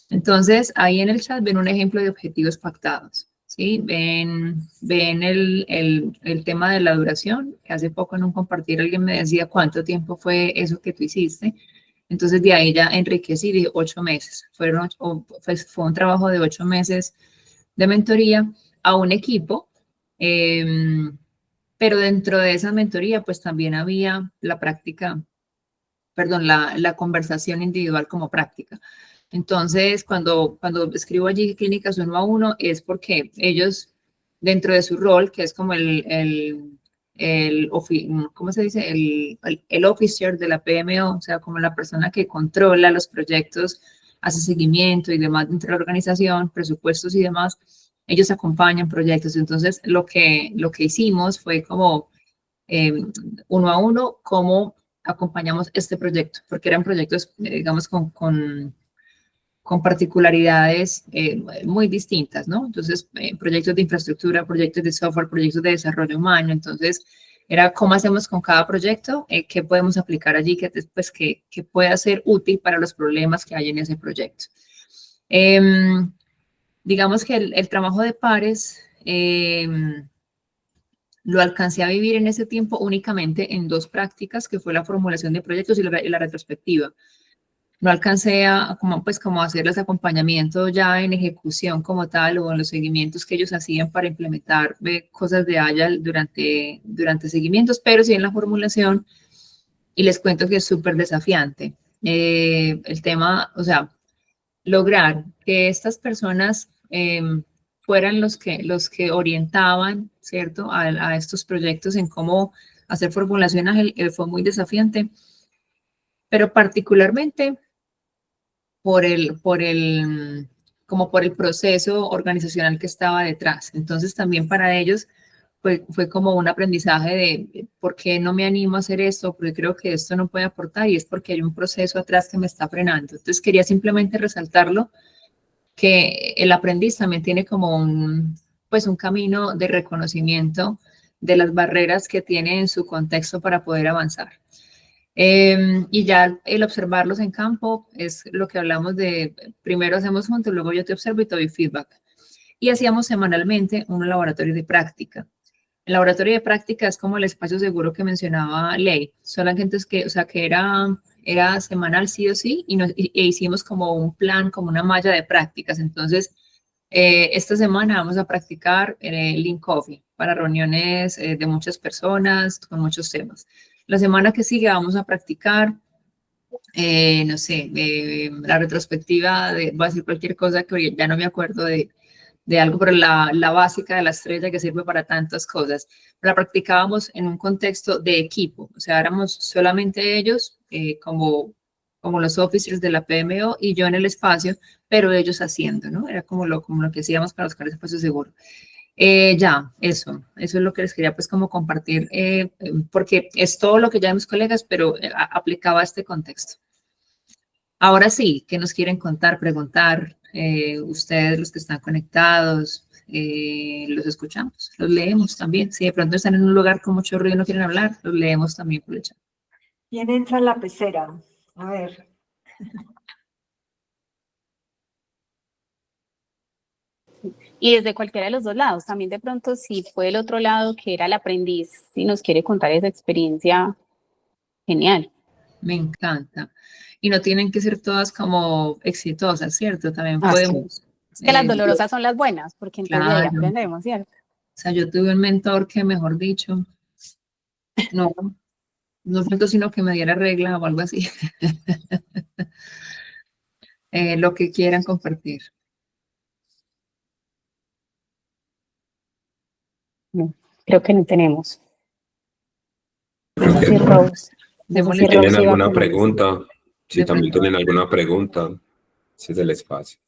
Entonces, ahí en el chat ven un ejemplo de objetivos pactados, ¿sí? Ven el tema de la duración, que hace poco en un compartir alguien me decía cuánto tiempo fue eso que tú hiciste. Entonces, de ahí ya enriquecí, dije 8 meses. Fue un trabajo de 8 meses de mentoría a un equipo, pero dentro de esa mentoría, pues también había la práctica, perdón, la conversación individual como práctica. Entonces, cuando escribo allí clínicas 1 a 1, es porque ellos, dentro de su rol, que es como ¿cómo se dice? El officer de la PMO, o sea, como la persona que controla los proyectos, hace seguimiento y demás dentro de la organización, presupuestos y demás, ellos acompañan proyectos. Entonces, lo que hicimos fue como 1 a 1, cómo acompañamos este proyecto, porque eran proyectos, digamos, con particularidades muy distintas, ¿no? Entonces, proyectos de infraestructura, proyectos de software, proyectos de desarrollo humano. Entonces, era cómo hacemos con cada proyecto, qué podemos aplicar allí pues, que pueda ser útil para los problemas que hay en ese proyecto. Digamos que el trabajo de pares lo alcancé a vivir en ese tiempo únicamente en 2 prácticas, que fue la formulación de proyectos y la retrospectiva. No alcancé a como hacerles acompañamiento ya en ejecución como tal o en los seguimientos que ellos hacían para implementar cosas de Agile durante seguimientos, pero sí en la formulación, y les cuento que es súper desafiante. El tema, o sea, lograr que estas personas fueran los que orientaban, ¿cierto?, a estos proyectos en cómo hacer formulación ágil, fue muy desafiante, pero particularmente como por el proceso organizacional que estaba detrás. Entonces también para ellos fue como un aprendizaje de por qué no me animo a hacer esto, porque creo que esto no puede aportar, y es porque hay un proceso atrás que me está frenando. Entonces quería simplemente resaltarlo, que el aprendiz también tiene como pues un camino de reconocimiento de las barreras que tiene en su contexto para poder avanzar. Y ya el observarlos en campo es lo que hablamos de, primero hacemos juntos, luego yo te observo y te doy feedback. Y hacíamos semanalmente un laboratorio de práctica. El laboratorio de práctica es como el espacio seguro que mencionaba Ley, solamente que, o sea, que era semanal sí o sí, e hicimos como un plan, como una malla de prácticas. Entonces, esta semana vamos a practicar Lean Coffee para reuniones de muchas personas con muchos temas. La semana que sigue vamos a practicar, no sé, la retrospectiva voy a decir cualquier cosa que ya no me acuerdo de algo, pero la básica de la estrella que sirve para tantas cosas. La practicábamos en un contexto de equipo, o sea, éramos solamente ellos como los officers de la PMO y yo en el espacio, pero ellos haciendo, ¿no? Era como lo que hacíamos para buscar el espacio seguro. Eso es lo que les quería pues como compartir, porque es todo lo que ya mis colegas, pero aplicaba a este contexto. Ahora sí, ¿qué nos quieren contar, preguntar? Ustedes, los que están conectados, los escuchamos, los leemos también. Si de pronto están en un lugar con mucho ruido y no quieren hablar, los leemos también por el chat. ¿Quién entra en la pecera? A ver. Y desde cualquiera de los 2 lados, también de pronto si fue el otro lado que era el aprendiz, si nos quiere contar esa experiencia, genial. Me encanta. Y no tienen que ser todas como exitosas, ¿cierto? También podemos... Es que las dolorosas son las buenas, porque entonces de ahí Claro. aprendemos, ¿cierto? O sea, yo tuve un mentor que, mejor dicho, no tanto sino que me diera regla o algo así. Lo que quieran compartir. No, creo que no tenemos. Creo No sé que si Rose. Démosle si tienen Rose iba alguna con algo. pregunta, si De también pronto. tienen alguna pregunta, ese es el espacio.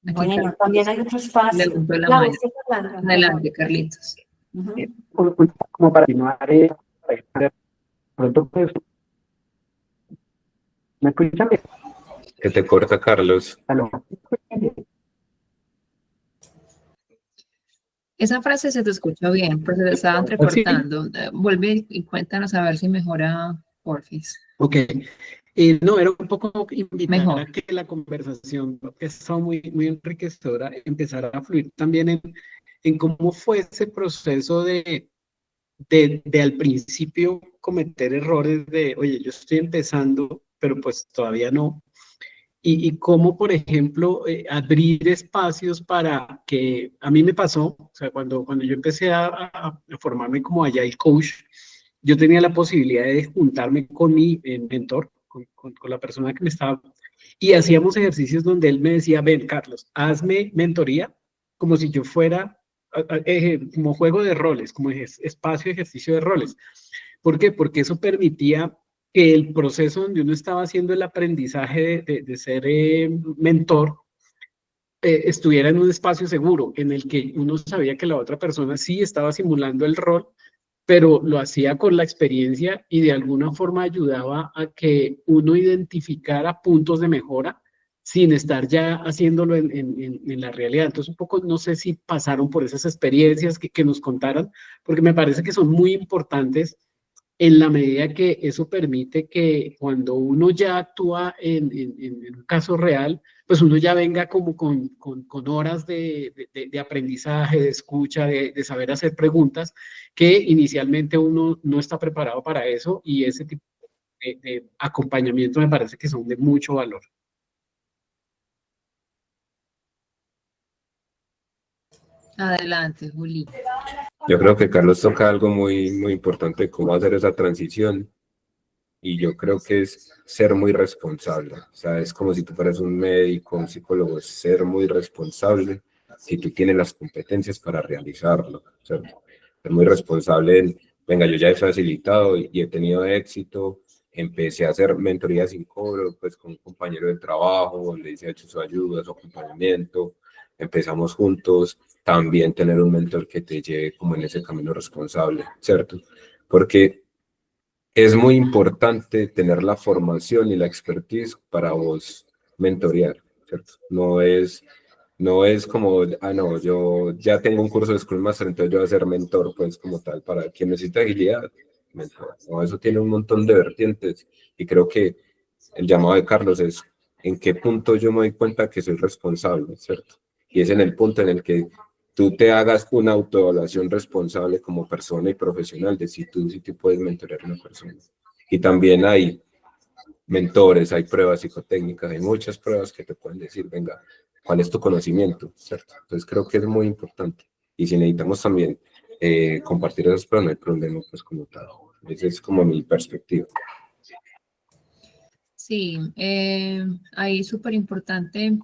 Aquí, Bueno, Carlitos, también hay otro espacio. levantó la Claro, mano. sí, Fernanda, Adelante, Carlitos. Ujú. Como para continuar, pronto pues, ¿me escuchan bien? Se te corta, Carlos. Aló. Esa frase se te escuchó bien, pero se te estaba entrecortando. Vuelve y cuéntanos a ver si mejora, porfis. Ok. No, era un poco invitar Mejor. a que la conversación, que está muy enriquecedora, empezara a fluir también en cómo fue ese proceso de al principio cometer errores de, oye, yo estoy empezando, pero pues todavía no. Y cómo, por ejemplo, abrir espacios para que, a mí me pasó, o sea, cuando yo empecé a formarme como Agile Coach, yo tenía la posibilidad de juntarme con mi mentor, con la persona que me estaba, y hacíamos ejercicios donde él me decía, ven, Carlos, hazme mentoría como si yo fuera, como juego de roles, como espacio de ejercicio de roles. ¿Por qué? Porque eso permitía que el proceso donde uno estaba haciendo el aprendizaje de ser mentor estuviera en un espacio seguro, en el que uno sabía que la otra persona sí estaba simulando el rol, pero lo hacía con la experiencia y de alguna forma ayudaba a que uno identificara puntos de mejora sin estar ya haciéndolo en la realidad. Entonces, un poco, no sé si pasaron por esas experiencias que nos contaran, porque me parece que son muy importantes en la medida que eso permite que cuando uno ya actúa en un caso real, pues uno ya venga como con horas de aprendizaje, de escucha, de saber hacer preguntas, que inicialmente uno no está preparado para eso, y ese tipo de acompañamiento me parece que son de mucho valor. Adelante, Juli. Yo creo que Carlos toca algo muy importante de cómo hacer esa transición. Y yo creo que es ser muy responsable. O sea, es como si tú fueras un médico, un psicólogo, es ser muy responsable si tú tienes las competencias para realizarlo, ¿cierto? Ser muy responsable en, venga, yo ya he facilitado y he tenido éxito, empecé a hacer mentoría sin cobro, pues con un compañero de trabajo, le hice hecho su ayuda, su acompañamiento, empezamos juntos, también tener un mentor que te lleve como en ese camino responsable, ¿cierto? Porque es muy importante tener la formación y la expertise para vos mentorear, ¿cierto? No es como, no, yo ya tengo un curso de Scrum Master, entonces yo voy a ser mentor, pues como tal, para quien necesita agilidad, mentor. No, eso tiene un montón de vertientes y creo que el llamado de Carlos es en qué punto yo me doy cuenta que soy responsable, ¿cierto? Y es en el punto en el que tú te hagas una autoevaluación responsable como persona y profesional de si tú sí te puedes mentorear a una persona. Y también hay mentores, hay pruebas psicotécnicas, hay muchas pruebas que te pueden decir, venga, ¿cuál es tu conocimiento? ¿Cierto? Entonces creo que es muy importante. Y si necesitamos también compartir esas pruebas, no hay problema, pues como tal. Esa es como mi perspectiva. Sí, ahí súper importante.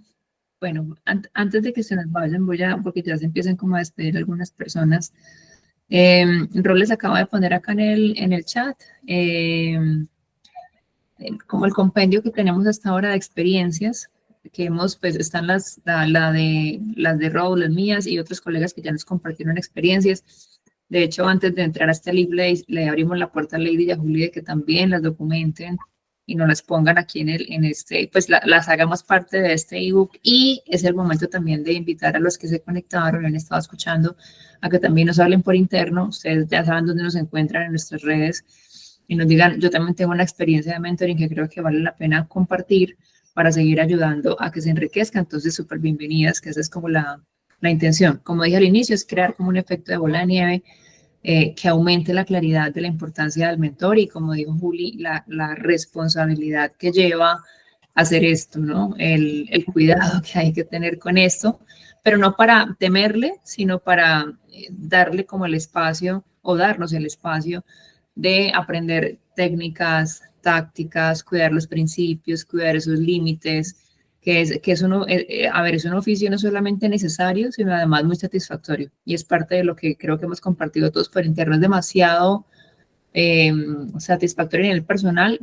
Bueno, antes de que se nos vayan, porque ya se empiezan como a despedir algunas personas. Rol les acaba de poner acá en el chat como el compendio que tenemos hasta ahora de experiencias, que hemos, pues están las de Rol, las mías y otros colegas que ya nos compartieron experiencias. De hecho, antes de entrar a este live, le abrimos la puerta a Lady y a Juli de que también las documenten y nos las pongan aquí en este, pues las hagamos parte de este ebook. Y es el momento también de invitar a los que se conectaron y han estado escuchando a que también nos hablen por interno. Ustedes ya saben dónde nos encuentran en nuestras redes y nos digan, yo también tengo una experiencia de mentoring que creo que vale la pena compartir para seguir ayudando a que se enriquezca. Entonces, súper bienvenidas, que esa es como la intención. Como dije al inicio, es crear como un efecto de bola de nieve que aumente la claridad de la importancia del mentor y, como dijo Juli, la responsabilidad que lleva hacer esto, ¿no? El cuidado que hay que tener con esto, pero no para temerle, sino para darle como el espacio o darnos el espacio de aprender técnicas, tácticas, cuidar los principios, cuidar esos límites, que es un oficio no solamente necesario, sino además muy satisfactorio. Y es parte de lo que creo que hemos compartido todos por interno. Es demasiado satisfactorio en el personal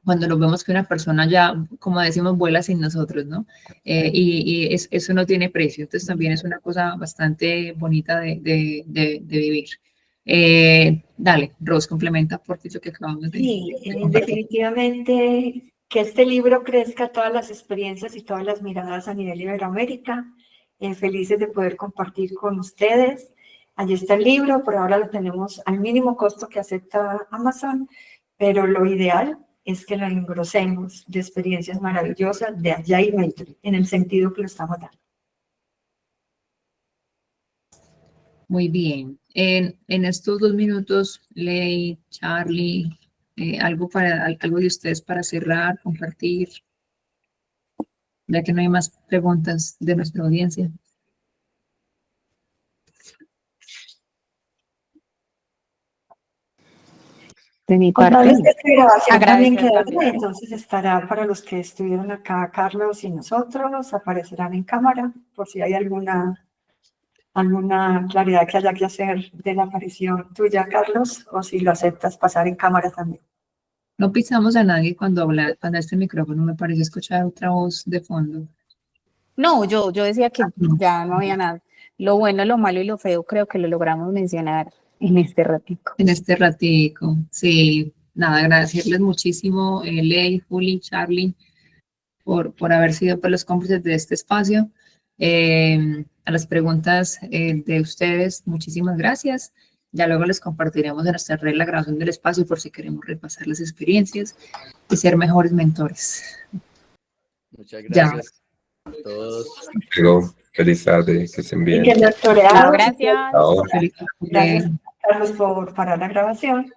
cuando nos vemos que una persona ya, como decimos, vuela sin nosotros, ¿no? Eso no tiene precio. Entonces también es una cosa bastante bonita de vivir. Dale, Ros, complementa por lo que acabamos de Sí, compartir. definitivamente que este libro crezca todas las experiencias y todas las miradas a nivel Iberoamérica. Felices de poder compartir con ustedes. Allí está el libro, por ahora lo tenemos al mínimo costo que acepta Amazon, pero lo ideal es que lo engrosemos de experiencias maravillosas de allá y dentro, en el sentido que lo estamos dando. Muy bien. En estos 2 minutos, Ley, Charlie, algo de ustedes para cerrar, compartir, ya que no hay más preguntas de nuestra audiencia. De mi Contarles parte, que esta grabación también agradecer quedó, también. entonces estará para los que estuvieron acá, Carlos y nosotros, aparecerán en cámara, por si hay alguna claridad que haya que hacer de la aparición tuya, Carlos, o si lo aceptas pasar en cámara también. No pisamos a nadie cuando este micrófono, me parece escuchar otra voz de fondo. No, yo decía que No. ya no había nada. Lo bueno, lo malo y lo feo creo que lo logramos mencionar en este ratico. En este ratico, sí. Nada, agradecerles muchísimo, Ley, Juli, Charlie, por haber sido pues, los cómplices de este espacio. A las preguntas de ustedes, muchísimas gracias. Ya luego les compartiremos en nuestra red la grabación del espacio por si queremos repasar las experiencias y ser mejores mentores. Muchas Ya. gracias a todos. Luego, feliz tarde, que estén Y bien. que el doctorado. Gracias. Chao. Feliz Gracias, Carlos, por parar la grabación.